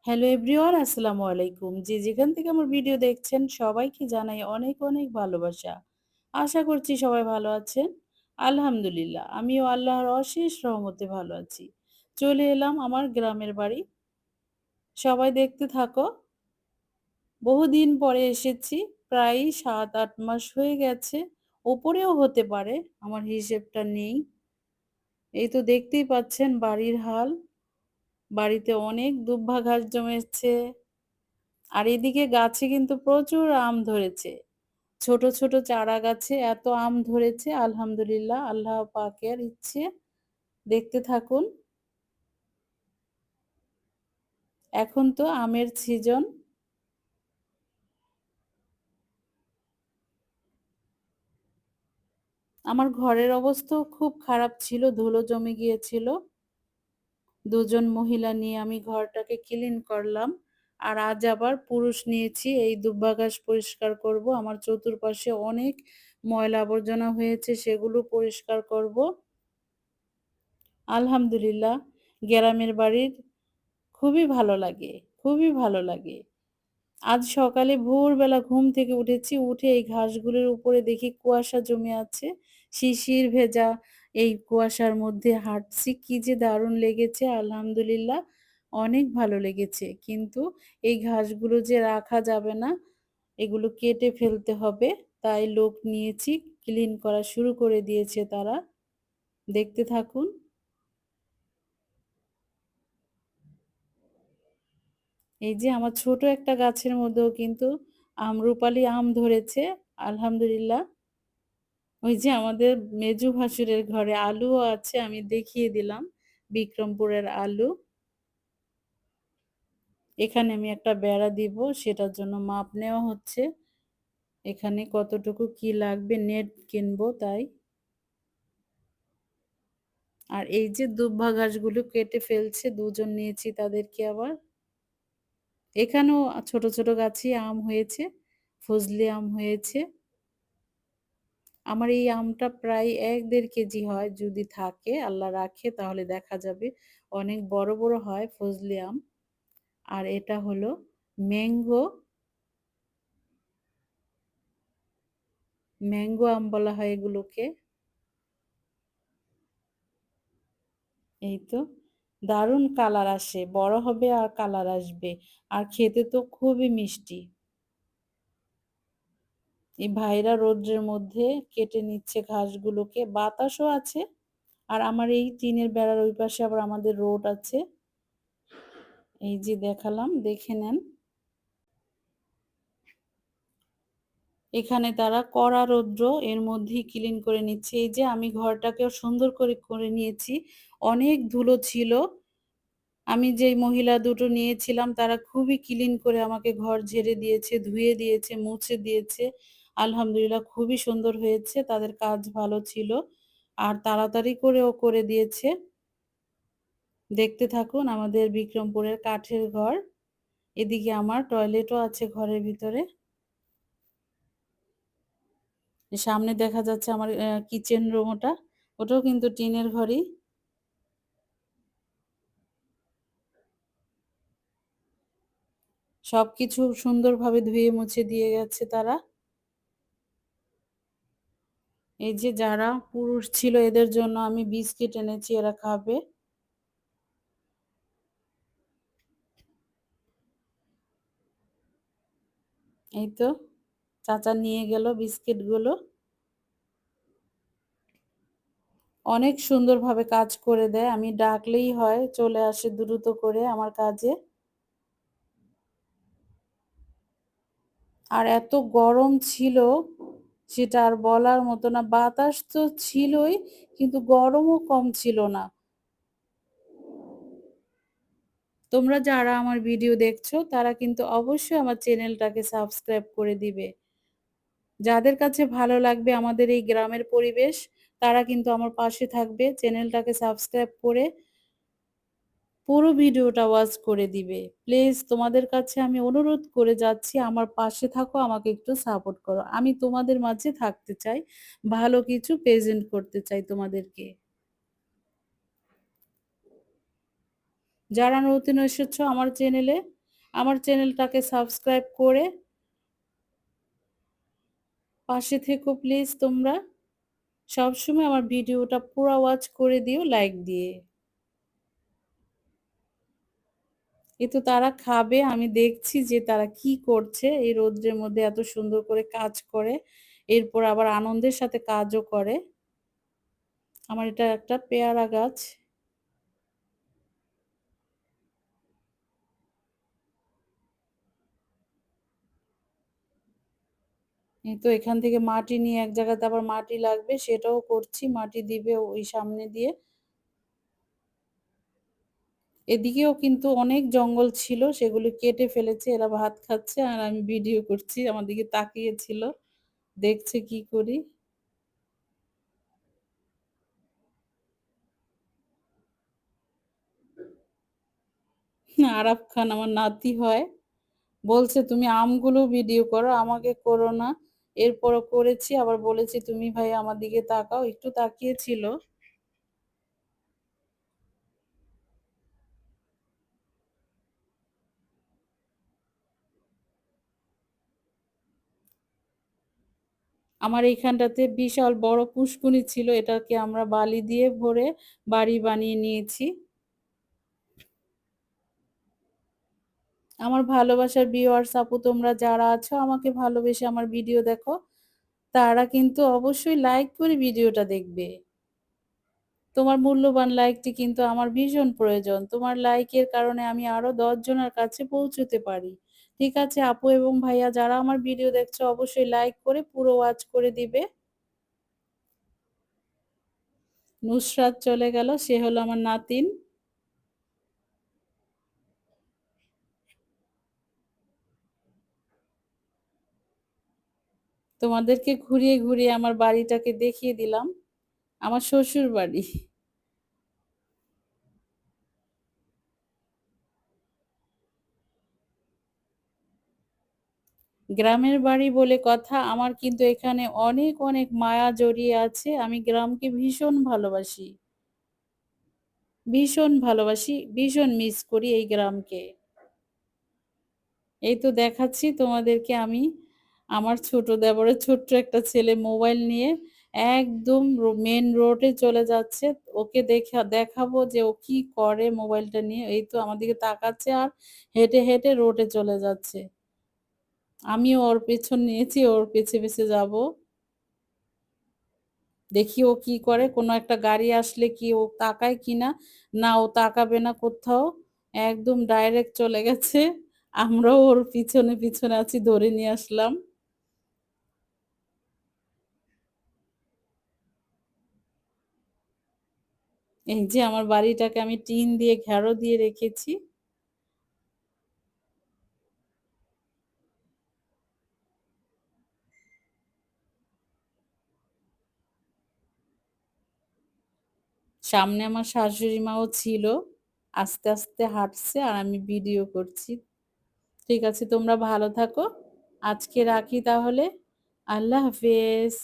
Hello everyone, আসসালামু আলাইকুম। যে যেখান থেকে আমার ভিডিও দেখছেন সবাইকে জানাই অনেক অনেক ভালোবাসা। আশা করছি সবাই ভালো আছেন। আলহামদুলিল্লাহ আমিও আল্লাহর অশেষ রহমতে ভালো আছি। চলে এলাম আমার গ্রামের বাড়ি। সবাই দেখতে থাকো। বহুদিন পরে এসেছি। প্রায় ৭-৮ মাস হয়ে গেছে। ওপরেও হতে পারে, আমার হিসেবটা নেই। এই তো দেখতেই পাচ্ছেন বাড়ির হাল। বাড়িতে অনেক দুব্বা ঘাস জমেছে। আর এদিকে গাছে কিন্তু প্রচুর আম ধরেছে। ছোট, ছোট চারা গাছে এত আম ধরেছে, আলহামদুলিল্লাহ আল্লাহ পাকের ইচ্ছে। দেখতে থাকুন। এখন তো আমের সিজন। আমার ঘরের অবস্থাও খুব খারাপ ছিল, ধুলো জমে গিয়েছিল। ২ জন মহিলা নিয়ে আমি ঘরটাকে ক্লিন করলাম। আর আজ আবার পুরুষ নিয়েছি, এই দুব্বা ঘাস পরিষ্কার করব। আমার চতুর্পাশে অনেক ময়লা আবর্জনা হয়েছে, সেগুলো পরিষ্কার করব। আলহামদুলিল্লাহ গ্রামের বাড়ির খুবই ভালো লাগে, খুবই ভালো লাগে। আজ সকালে ভোরবেলা ঘুম থেকে উঠেছি, উঠে এই ঘাসগুলোর উপরে দেখি কুয়াশা জমে আছে। শিশির ভেজা এই কুয়াশার মধ্যে হাঁটছি। কি যে দারুণ লেগেছে, আলহামদুলিল্লাহ অনেক ভালো লেগেছে। কিন্তু এই ঘাসগুলো যে রাখা যাবে না, এগুলো কেটে ফেলতে হবে। তাই লোক নিয়েছি, ক্লিন করা শুরু করে দিয়েছে তারা। দেখতে থাকুন। এই যে আমার ছোট একটা গাছের মধ্যেও কিন্তু আম্রপালি আম ধরেছে, আলহামদুলিল্লাহ। ওই যে আমাদের মেজো ভাসুরের ঘরে আলুও আছে, আমি দেখিয়ে দিলাম বিক্রমপুরের আলু। এখানে আমি একটা বেড়া দিব, সেটার জন্য মাপ নেওয়া হচ্ছে। এখানে কতটুকু কি লাগবে, নেট কিনবো তাই। আর এই যে দুব্বা ঘাসগুলো কেটে ফেলছে, ২ জন নিয়েছি তাদেরকে আবার। এখানেও ছোট, ছোট গাছে আম হয়েছে, ফজলি আম হয়েছে। আমার এই আমটা প্রায় ১-১.৫ কেজি হয়, যদি থাকে, আল্লাহ রাখে তাহলে দেখা যাবে। অনেক বড়, বড় হয় ফজলি আম। আর এটা হলো ম্যাংগো, ম্যাংগো আম বলা হয় এগুলোকে। এই তো দারুণ কালার আসে, বড় হবে আর কালার আসবে। আর খেতে তো খুবই মিষ্টি। এই ভাইরা রৌদ্রের মধ্যে কেটে নিচ্ছে ঘাসগুলোকে, বাতাসও আছে। আর আমার এই টিনের বেড়ার ওই পাশে আবার আমাদের রোড আছে। এই যে দেখালাম, দেখে নেন। এখানে তারা কড়া রৌদ্র, এর মধ্যেই ক্লিন করে নিচ্ছে। এই যে আমি ঘরটাকেও সুন্দর করে করে নিয়েছি। অনেক ধুলো ছিল। আমি যেই মহিলা দুটো নিয়েছিলাম তারা খুবই ক্লিন করে আমাকে ঘর ঝেড়ে দিয়েছে, ধুয়ে দিয়েছে, মুছে দিয়েছে। আলহামদুলিল্লাহ খুবই সুন্দর হয়েছে। তাদের কাজ ভালো ছিল। আর তাড়াতাড়ি করেও করে দিয়েছে। দেখতে থাকুন আমাদের বিক্রমপুরের কাঠের ঘর। এদিকে আমার টয়লেটও আছে ঘরের ভিতরে। সামনে দেখা যাচ্ছে আমার কিচেন রুম ওটা। ওটাও কিন্তু টিনের ঘরই। সবকিছু সুন্দরভাবে ধুয়ে মুছে দিয়ে গেছে তারা। এই যে যারা পুরুষ ছিল এদের জন্য আমি বিস্কিট এনেছি, এরা খাবে। এই তো চাচা নিয়ে গেল বিস্কিটগুলো। অনেক সুন্দরভাবে কাজ করে দেয়। আমি ডাকলেই হয়, চলে আসে দ্রুত করে আমার কাজে। আর এত গরম ছিল সেটা আর বলার মতো না। বাতাস তো ছিলই, কিন্তু গরমও কম ছিল না। তোমরা যারা আমার ভিডিও দেখছো তারা কিন্তু অবশ্যই আমার চ্যানেলটাকে সাবস্ক্রাইব করে দিবে। যাদের কাছে ভালো লাগবে আমাদের এই গ্রামের পরিবেশ, তারা কিন্তু আমার পাশে থাকবে। চ্যানেলটাকে সাবস্ক্রাইব করে পুরো ভিডিওটা ওয়াচ করে দিবে। প্লিজ তোমাদের কাছে আমি অনুরোধ করে যাচ্ছি, আমার পাশে থাকো, আমাকে একটু সাপোর্ট করো। আমি তোমাদের মাঝে থাকতে চাই, ভালো কিছু প্রেজেন্ট করতে চাই তোমাদেরকে। যারা নতুন এসেছো আমার চ্যানেলে, আমার চ্যানেলটাকে সাবস্ক্রাইব করে পাশে থেকো প্লিজ তোমরা। সবসময় আমার ভিডিওটা পুরা ওয়াচ করে দিও লাইক দিয়ে। এ তো তারা খাবে, আমি দেখছি যে তারা কি করছে। এই রৌদ্রের মধ্যে এত সুন্দর করে কাজ করে। এরপর আবার আনন্দের সাথে কাজও করে। আমার এটা একটা পেয়ারা গাছ। এই তো এখান থেকে মাটি নিয়ে এক জায়গাতে আবার মাটি লাগবে সেটাও করছি। মাটি দিবে ওই সামনে দিয়ে। এদিকেও কিন্তু অনেক জঙ্গল ছিল, সেগুলো কেটে ফেলেছে। এরা ভাত খাচ্ছে আর আমি ভিডিও করছি। আমার দিকে তাকিয়ে ছিল। দেখছে কি করি। আরাফ খান আমার নাতি হয়। বলছে, "তুমি আমগুলো ভিডিও করো, আমাকে করো না।" এরপরও করেছি। আবার বলেছি, "তুমি ভাই আমার দিকে তাকাও।" একটু তাকিয়েছিল। আমার এইখানটাতে বিশাল বড় পুষ্কুনি ছিল। এটাকে আমরা বালি দিয়ে ভরে বাড়ি বানিয়ে নিয়েছি। আমার ভালোবাসার ভিউয়ার্স আপু তোমরা যারা আছো আমাকে ভালোবেসে আমার ভিডিও দেখো, তারা কিন্তু অবশ্যই লাইক করে ভিডিওটা দেখবে। তোমার মূল্যবান লাইকটি কিন্তু আমার ভীষণ প্রয়োজন। তোমার লাইকের কারণে আমি আরো ১০ জনের কাছে পৌঁছতে পারি। ঠিক আছে আপু এবং ভাইয়া যারা আমার ভিডিও দেখছো অবশ্যই লাইক করে পুরো ওয়াচ করে দিবে। নুসরাত চলে গেল, সে হলো আমার নাতিন। তোমাদেরকে ঘুরিয়ে, ঘুরিয়ে আমার বাড়িটাকে দেখিয়ে দিলাম। আমার শ্বশুর বাড়ি। গ্রামের বাড়ি বলে কথা, আমার কিন্তু এখানে অনেক, অনেক মায়া জড়িয়ে আছে। আমি গ্রামকে ভীষণ ভালোবাসি। ভীষণ ভালোবাসি, ভীষণ মিস করি এই গ্রামকে। এই তো দেখাচ্ছি তোমাদেরকে আমি। আমার ছোট দেবরের ছোট্ট একটা ছেলে মোবাইল নিয়ে একদম মেন রোডে চলে যাচ্ছে। ওকে দেখাবো যে ও কি করে মোবাইলটা নিয়ে। এই তো আমার দিকে তাকাচ্ছে আর হেঁটে, হেঁটে রোডে চলে যাচ্ছে। আমিও ওর পেছন নিয়েছি, ওর পেছে, পেছে যাবো। দেখি ও কি করে, কোনো একটা গাড়ি আসলে কি ও তাকায় কিনা। না ও তাকাবে না কোথাও, একদম ডাইরেক্ট চলে গেছে। আমরাও ওর পিছনে পিছনে আছি, ধরে নিয়ে আসলাম। এই যে আমার বাড়িটাকে আমি টিন দিয়ে ঘেরো দিয়ে রেখেছি। সামনে আমার শাশুড়ি মাও ছিল, আস্তে আস্তে হাঁটছে আর আমি ভিডিও করছি। ঠিক আছে তোমরা ভালো থাকো, আজকে রাখি তাহলে। আল্লাহ হাফেজ।